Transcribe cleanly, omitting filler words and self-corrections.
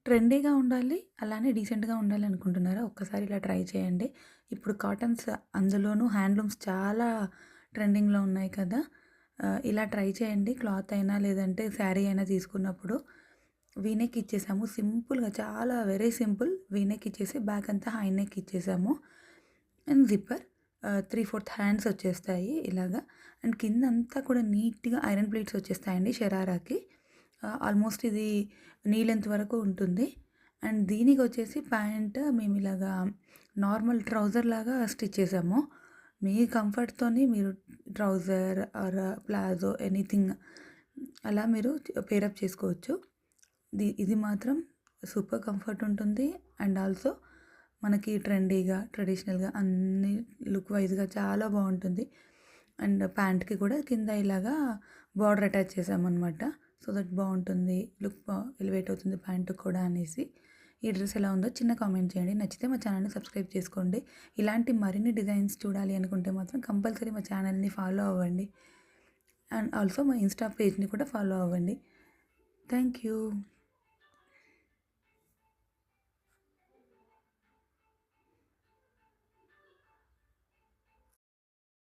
ట్రెండీగా ఉండాలి. అలానే డీసెంట్‌గా ఉండాలి అనుకుంటున్నారా? ఒక్కసారి ఇలా ట్రై చేయండి. ఇప్పుడు కాటన్స్ అందులోనూ హ్యాండ్లూమ్స్ చాలా ట్రెండింగ్‌లో ఉన్నాయి కదా! ఇలా ట్రై చేయండి. క్లాత్ అయినా లేదంటే శారీ అయినా తీసుకున్నప్పుడు వీ నెక్ ఇచ్చేసాము. సింపుల్‌గా చాలా వెరీ సింపుల్ వీ నెక్ ఇచ్చేసి బ్యాక్ అంతా హై నెక్ ఇచ్చేసాము. అండ్ జిప్పర్ 3/4 హ్యాండ్స్ వచ్చేస్తాయి ఇలాగా. అండ్ కిందంతా కూడా నీట్‌గా ఐరన్ ప్లేట్స్ వచ్చేస్తాయండి షరారాకి. ఆల్మోస్ట్ ఇది నీ లెంత్ వరకు ఉంటుంది. అండ్ దీనికొచ్చేసి ప్యాంట్ మేమిలాగా నార్మల్ ట్రౌజర్ లాగా స్టిచ్ చేసాము. మీ కంఫర్ట్‌తోని మీరు ట్రౌజర్ ఆర్ ప్లాజో ఎనీథింగ్ అలా మీరు పేరప్ చేసుకోవచ్చు. ఇది మాత్రం సూపర్ కంఫర్ట్ ఉంటుంది. అండ్ ఆల్సో మనకి ట్రెండీగా, ట్రెడిషనల్‌గా అన్ని లుక్ వైస్‌గా చాలా బావుంటుంది. అండ్ ప్యాంట్‌కి కూడా కింద ఇలాగా బార్డర్ అటాచ్ చేసామనమాట. సో దట్ బావుంటుంది. లుక్ ఎలివేట్ అవుతుంది ప్యాంట్‌కి కూడా అనేసి. ఈ డ్రెస్ ఎలా ఉందో చిన్న కామెంట్ చేయండి. నచ్చితే మా ఛానల్‌ని సబ్స్క్రైబ్ చేసుకోండి. ఇలాంటి మరిన్ని డిజైన్స్ చూడాలి అనుకుంటే మాత్రం కంపల్సరీ మా ఛానల్‌ని ఫాలో అవ్వండి. అండ్ ఆల్సో మా ఇన్‌స్టా పేజ్‌ని కూడా ఫాలో అవ్వండి. Thank you.